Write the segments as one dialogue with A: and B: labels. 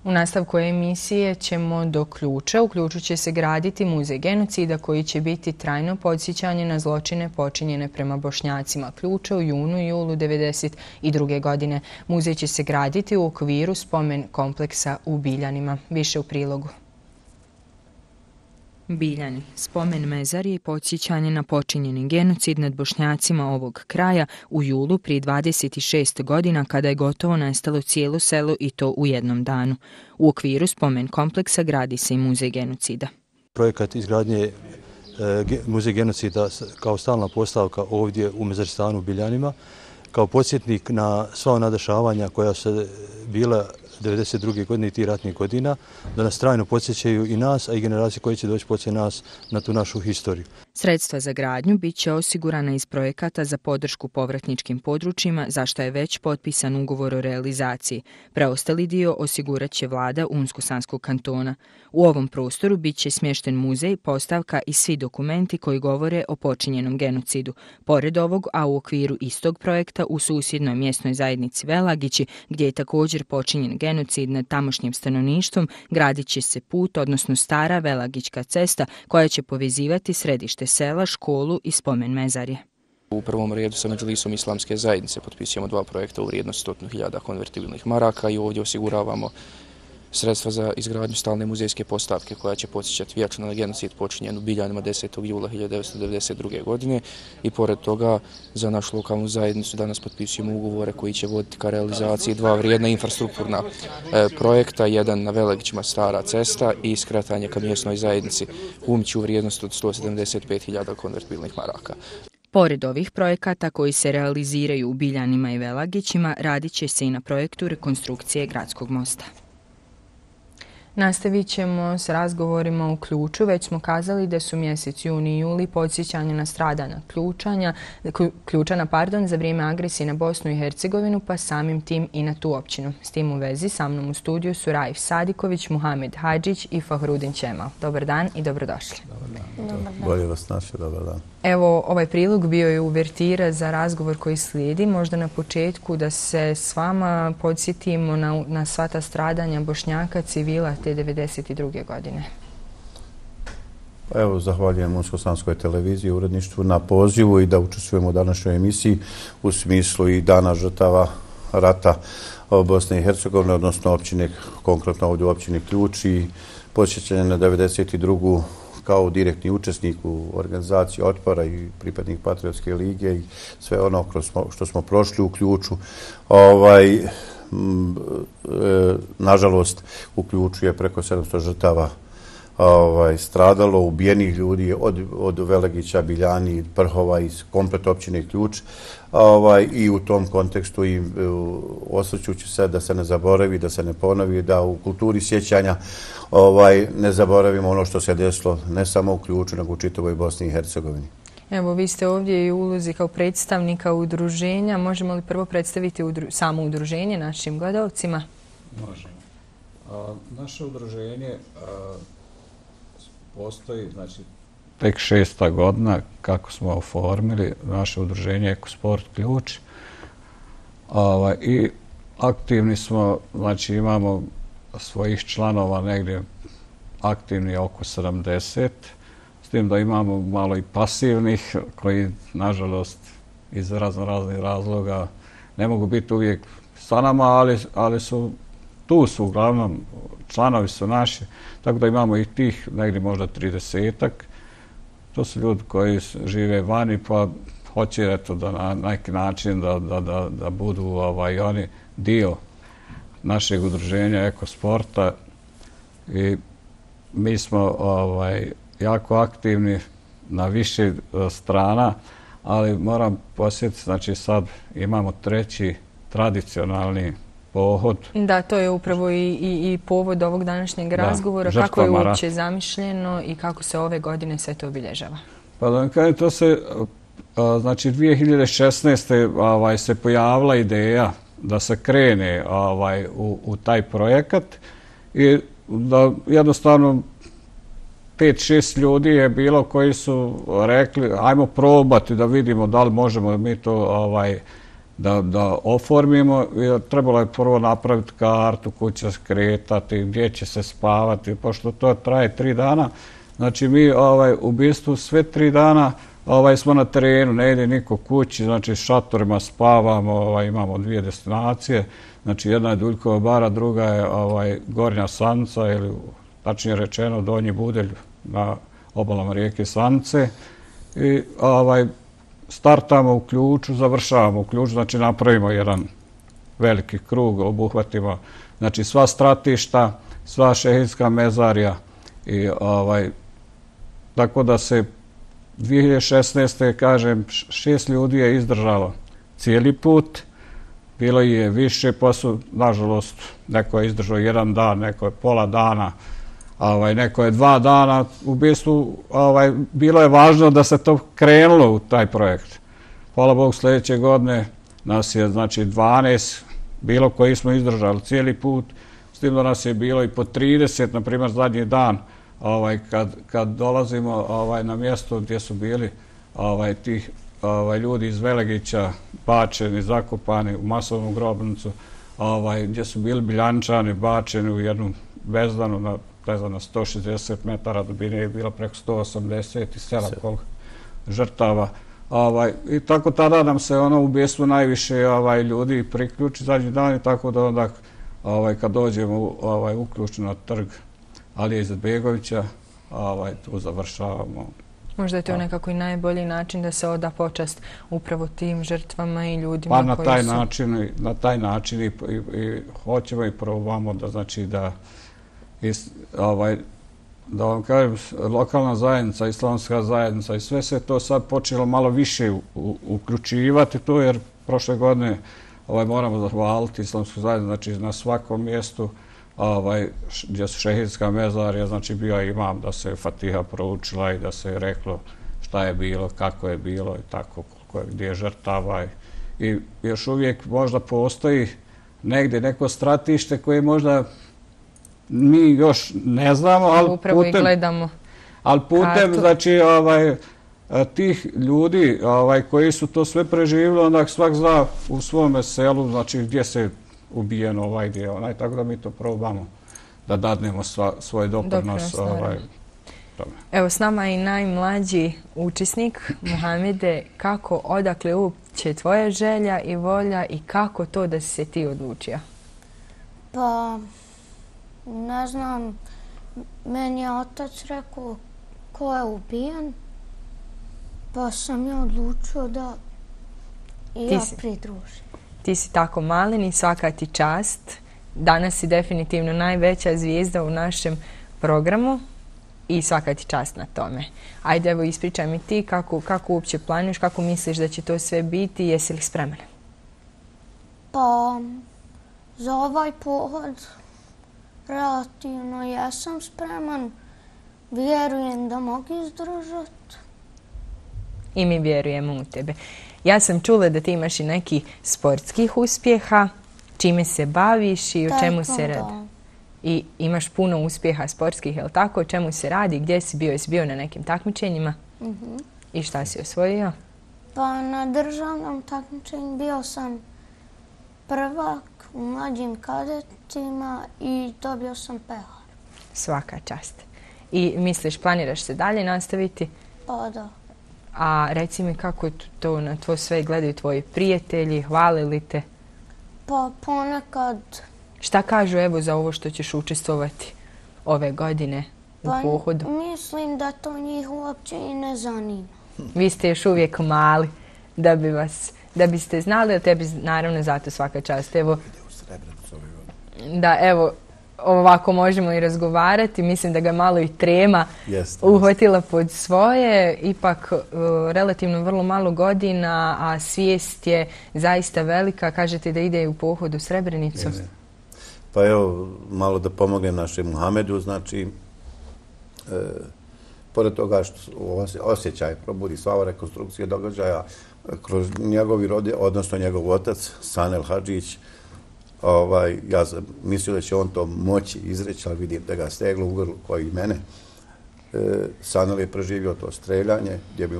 A: U nastavku emisije ćemo do Ključa. U Ključu će se graditi muzej genocida koji će biti trajno podsjećanje na zločine počinjene prema Bošnjacima Ključa u junu i julu 1992. godine. Muzej će se graditi u okviru spomen kompleksa u Biljanima. Više u prilogu. Biljani, spomen mezarije i podsjećanje na počinjeni genocid nad Bošnjacima ovog kraja u julu prije 26 godina kada je gotovo nestalo cijelo selo i to u jednom danu. U okviru spomen kompleksa gradi se i muzej genocida.
B: Projekat izgradnje muzej genocida kao stalna postavka ovdje u Mezaristanu u Biljanima, kao podsjetnik na sva ona dešavanja koja su bila 1992. godine i tih ratnih godina, da nas trajno podsjećaju i nas, a i generacije koje će doći poslije nas na tu našu historiju.
A: Sredstva za gradnju bit će osigurana iz projekata za podršku povratničkim područjima, za što je već potpisan ugovor o realizaciji. Preostali dio osigurat će vlada Unsko-Sanskog kantona. U ovom prostoru bit će smješten muzej, postavka i svi dokumenti koji govore o počinjenom genocidu. Pored ovog, a u okviru istog projekta u susjednoj mjesnoj zajednici Velagići, gdje je također počinjen genocid nad tamošnjim stanovništvom, gradit će se put, odnosno stara Velagićka cesta koja će povezivati središte sela, školu i spomen mezarje.
C: U prvom redu sa Medžlisom islamske zajednice potpisujemo 2 projekta u vrijednosti 100.000 konvertibilnih maraka i ovdje osiguravamo sredstva za izgradnju stalne muzejske postavke koja će podsjećati vječno na genocid počinjen u Biljanima 10. jula 1992. godine i pored toga za našu lokalnu zajednicu danas potpisujemo ugovore koji će voditi ka realizaciji 2 vrijedna infrastrukturna projekta, jedan na Velagićima stara cesta i skretanje ka mjesnoj zajednici Humić u vrijednosti od 175.000 konvertibilnih maraka.
A: Pored ovih projekata koji se realiziraju u Biljanima i Velagićima, radit će se i na projektu rekonstrukcije gradskog mosta. Nastavit ćemo s razgovorima u Ključu. Već smo kazali da su mjesec juni i juli podsjećanje na stradanja Ključana za vrijeme agresije na Bosnu i Hercegovinu, pa samim tim i na tu općinu. S tim u vezi sa mnom u studiju su Raif Sadiković, Muhamed Hadžić i Fahrudin Čemal. Dobar dan i dobrodošli.
D: Dobar dan. Bolje vas naši, dobar dan.
A: Evo, ovaj prilog bio je uvertira za razgovor koji slijedi. Možda na početku da se s vama podsjetimo na sva ta stradanja Bošnjaka, civila te 1992. godine.
D: Evo, zahvaljujem Unsko-Sanskoj televiziji, uredništvu na pozivu i da učestvujemo u današnjoj emisiji u smislu i dana žrtava rata Bosne i Hercegovine, odnosno općine, konkretno ovdje u općini Ključ i podsjećanje na 1992. kao direktni učesnik u organizaciji otpora i pripadnik Patriotske lige i sve ono što smo prošli u Ključu. Nažalost, u Ključu je preko 700 žrtava stradalo, ubijenih ljudi od Velagića, Biljani, Prhova i komplet općine Ključ. I u tom kontekstu i osvrćući se da se ne zaboravi, da se ne ponovi, da u kulturi sjećanja ne zaboravimo ono što se desilo ne samo u Ključu, nego u čitavoj Bosni i Hercegovini.
A: Evo, vi ste ovdje i u ulozi kao predstavnika udruženja. Možemo li prvo predstaviti samo udruženje našim gledalcima?
E: Možemo. Naše udruženje postoji, znači, tek 6. godina kako smo oformili naše udruženje Ekosport Ključ. I aktivni smo, znači imamo svojih članova negdje aktivni oko 70, s tim da imamo malo i pasivnih koji, nažalost, iz raznih razloga ne mogu biti uvijek sa nama, ali tu su uglavnom, članovi su naši, tako da imamo i tih negdje možda 30-ak. To su ljudi koji žive vani pa hoće da na neki način da budu oni dio našeg udruženja Ekosporta i mi smo jako aktivni na više strana, ali moram posjetiti, znači sad imamo 3. tradicionalni pohod. Da,
A: to je upravo i povod ovog današnjeg razgovora. Kako je uopće zamišljeno i kako se ove godine sve to obilježava?
E: Pa da kažem, to se, znači 2016. se pojavila ideja da se krene u taj projekat i da jednostavno 5-6 ljudi je bilo koji su rekli ajmo probati da vidimo da li možemo mi to da oformimo. Trebalo je prvo napraviti kartu, kuća skretati, gdje će se spavati, pošto to traje 3 dana. Znači mi u bistvu sve 3 dana smo na terenu, ne ide niko kući, znači šatorima spavamo, imamo 2 destinacije, znači jedna je Duljkova bara, druga je Gornja Sanica ili tačnije rečeno Donji Budelj na obalama rijeke Sanice i startamo u Ključu, završavamo u Ključu, znači napravimo jedan veliki krug, obuhvatimo znači sva stratišta, sva šehidska mezarja i tako da se 2016. kažem 6 ljudi je izdržalo cijeli put, bilo je više, pa su nažalost neko je izdržao 1 dan, neko je pola dana, neko je 2 dana. U bistvu bilo je važno da se to krenulo u taj projekt. Hvala Bogu, sljedeće godine nas je znači 12 bilo koji smo izdržali cijeli put, s tim da nas je bilo i po 30, na primjer zadnji dan kad dolazimo na mjesto gdje su bili tih ljudi iz Velegića bačeni, zakopani u masovnu grobnicu, gdje su bili Biljančani bačeni u jednu bezdanu na 160 metara dubine, je bilo preko 187 žrtava. I tako tada nam se u bistvu najviše ljudi priključi zadnji dan i tako da onda kad dođemo u Ključu na trg Alije Izetbegovića, tu završavamo.
A: Možda je to nekako i najbolji način da se oda počast upravo tim žrtvama i ljudima koji su...
E: Pa na taj način i hoćemo i probamo da znači da vam kažem, lokalna zajednica, islamska zajednica i sve se to sad počelo malo više uključivati tu, jer prošle godine moramo zahvaliti islamsku zajednicu, znači na svakom mjestu gdje su šehidska mezarja, znači bio je imam da se Fatiha proučila i da se reklo šta je bilo, kako je bilo i tako, gdje je žrtava. I još uvijek možda postoji negdje neko stratište koje možda mi još ne znamo, ali putem znači tih ljudi koji su to sve preživjeli, onda svak zna u svome selu, znači gdje se ubijeno gdje je tako da mi to probamo da dadnemo svoj doprinos tome.
A: Evo s nama je i najmlađi učesnik, Muhamede, odakle uopće tvoja želja i volja i kako to da si se ti odlučio?
F: Pa, ne znam, meni je otac rekao ko je ubijen, pa sam ja odlučio da i ja pridružim.
A: Ti si tako malen i svaka ti čast. Danas si definitivno najveća zvijezda u našem programu i svaka ti čast na tome. Ajde, evo ispričaj mi ti kako uopće planiraš, kako misliš da će to sve biti, jesi li spreman?
F: Pa, za ovaj pohod relativno jesam spreman. Vjerujem da mogu izdržati.
A: I mi vjerujemo u tebe. Ja sam čula da ti imaš i neki sportskih uspjeha, čime se baviš i o čemu se radi. I imaš puno uspjeha sportskih, je li tako? O čemu se radi? Gdje si bio? Jesi bio na nekim takmičenjima? I šta si osvojio?
F: Pa na državnom takmičenju bio sam prvak u mlađim kadetima i dobio sam pehar.
A: Svaka čast. I misliš, planiraš se dalje nastaviti?
F: Pa da.
A: A reci mi kako to na tvo sve gledaju tvoji prijatelji, hvale li te?
F: Pa ponekad.
A: Šta kažu evo za ovo što ćeš učestvovati ove godine u pohodu?
F: Mislim da to njih uopće i ne zanima.
A: Vi ste još uvijek mali da biste znali, a tebi naravno zato svaka čast. Evo, da, evo, ovako možemo i razgovarati. Mislim da ga malo i trema uhvatila pod svoje. Ipak relativno vrlo malo godina, a svijest je zaista velika. Kažete da ide u pohod u Srebrenicu.
D: Pa evo, malo da pomognem našem Muhamedu. Znači, pored toga što osjećaj probudi sva rekonstrukcija događaja kroz njegovi rodi, odnosno njegov otac, Sanel Hadžić, ja sam mislio da će on to moći izreći, ali vidim da ga steglo u grlu koji i mene. Sanel je preživio to streljanje, gdje bi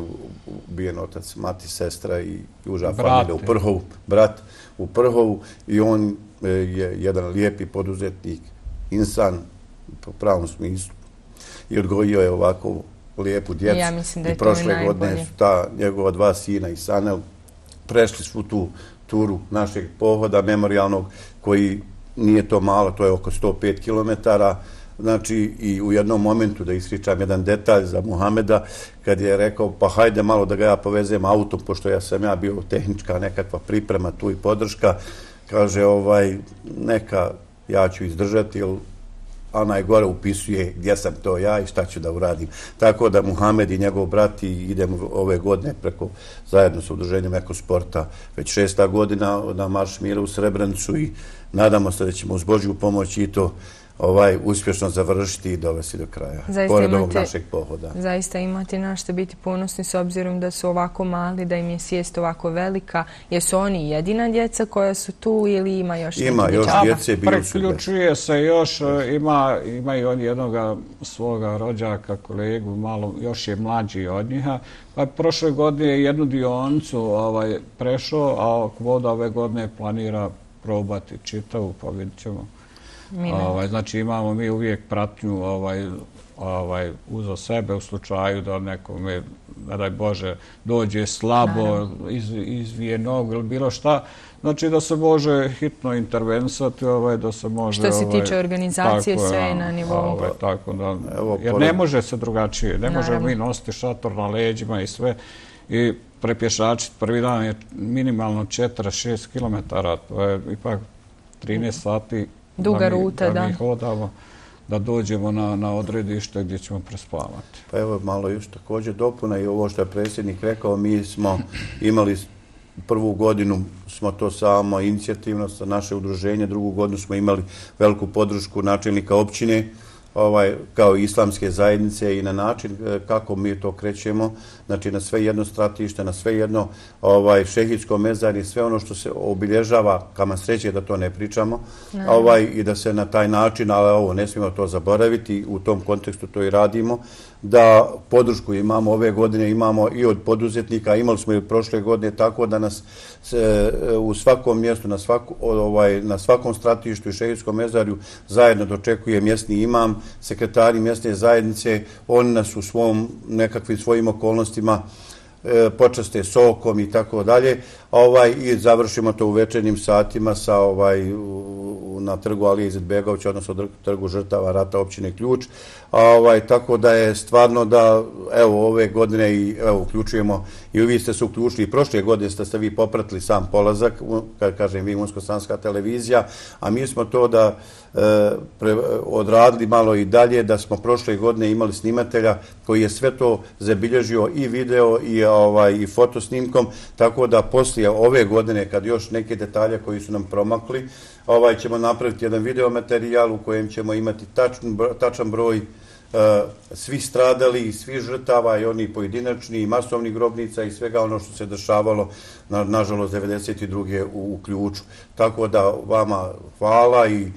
D: ubijen otac, mati, sestra i uža familija u Prhovu, brat u Prhovu, i on je jedan lijepi poduzetnik, insan po pravom smislu, i odgojio je ovako lijepu djecu.
A: Ja mislim da je
D: i prošle
A: to
D: godine su ta njegova dva sina i Sanel prešli svu tu turu našeg pohoda memorijalnog, koji nije to malo, to je oko 105 kilometara. Znači, i u jednom momentu, da ispričam jedan detalj za Muhameda, kad je rekao, pa hajde malo da ga ja povezem autom, pošto ja sam bio tehnička nekakva priprema tu i podrška, kaže, neka, ja ću izdržati, a najgore upisuje gdje sam to ja i šta ću da uradim. Tako da Muhamed i njegov brat idemo ove godine zajedno sa udruženjem Ekosporta već 6. godina na Marš mira u Srebrenicu, i nadamo se da ćemo uz Božju pomoć i to uspješno završiti i dovesti do kraja, pored ovog našeg pohoda.
A: Zaista imate na što biti ponosni, s obzirom da su ovako mali, da im je svijest ovako velika. Jesu oni jedina djeca koja su tu ili ima još neki dječaka?
D: Ima još djece, bili su.
E: Priključuje se još, ima i on jednog svoga rođaka, kolegu, malo još je mlađi od njiha. Pa prošle godine je jednu dionicu prešao, a voda ove godine planira probati čitavu, pa vidit ćemo. Znači imamo mi uvijek pratnju uza sebe u slučaju da nekome, ne daj Bože, dođe slabo, izvije nogu ili bilo šta. Znači da se može hitno intervenisati, da se može...
A: Što se tiče organizacije, sve je na nivou.
E: Tako da, jer ne može se drugačije. Ne možemo mi nositi šator na leđima i sve. I prepješačiti prvi dan je minimalno 4-6 km. To je ipak 13 sati.
A: Duga ruta, da.
E: Da mi hodamo, da dođemo na odredište gdje ćemo prespavati.
D: Pa evo malo još također dopuna i ovo što je predsjednik rekao, mi smo imali prvu godinu, smo to samo inicijativno sa naše udruženje, drugu godinu smo imali veliku podršku načelnika općine, kao i islamske zajednice, i na način kako mi to krećemo, znači na sve jedno stratište, na sve jedno šehidsko mezarje, sve ono što se obilježava, kama sreće da to ne pričamo, i da se na taj način, ali ovo ne smijemo to zaboraviti, u tom kontekstu to i radimo, da podršku imamo ove godine, imamo i od poduzetnika, imali smo i prošle godine, tako da nas u svakom mjestu, na svakom stratištu i šehidskom mezarju zajedno dočekuje mjesni imam, sekretari mjesne zajednice, oni nas u nekakvim svojim okolnostima počaste sokom i tako dalje, i završimo to u večernjim satima na trgu Alije Izetbegovića, odnosno trgu žrtava rata općine Ključ. Tako da je stvarno da, evo, ove godine i uključujemo, i vi ste se uključili, i prošle godine ste vi popratili sam polazak, kad kažem vi, Unsko-sanska televizija, a mi smo to da odradili malo i dalje, da smo prošle godine imali snimatelja koji je sve to zabilježio i video i fotosnimkom, tako da poslije ove godine, kad još neke detalje koji su nam promakli, ćemo napraviti jedan videomaterijal u kojem ćemo imati tačan broj svih stradali i svih žrtava, i oni pojedinačni i masovnih grobnica i svega ono što se dešavalo, nažalost, 1992. u Ključu. Tako da vama hvala i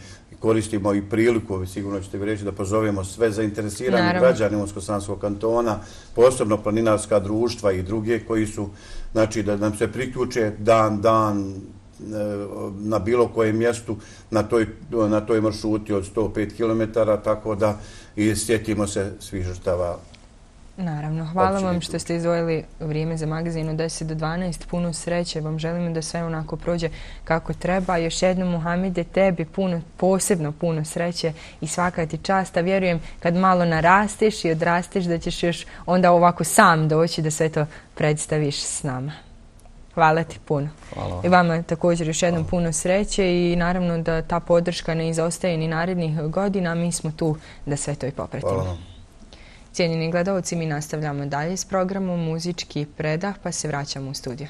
D: koristimo i priliku, sigurno ćete vi reći, da pozovemo sve zainteresirane građane Unsko-sanskog kantona, posebno planinarska društva i druge koji su, znači da nam se priključe dan na bilo kojem mjestu na toj maršruti od 105 km, tako da i sjetimo se svih žrtava.
A: Naravno, hvala vam što ste izdvojili vrijeme za magazin od 10 do 12. Puno sreće, vam želimo da sve onako prođe kako treba. Još jednom, Muhamede, tebi posebno puno sreće i svaka ti čast. A vjerujem, kad malo narasteš i odrasteš, da ćeš još onda ovako sam doći da sve to predstaviš s nama. Hvala ti puno. I vama također još jednom puno sreće i naravno da ta podrška ne izostaje ni narednih godina. Mi smo tu da sve to i popratimo. Cijenjeni gledalci, mi nastavljamo dalje s programom Muzički predah, pa se vraćamo u studio.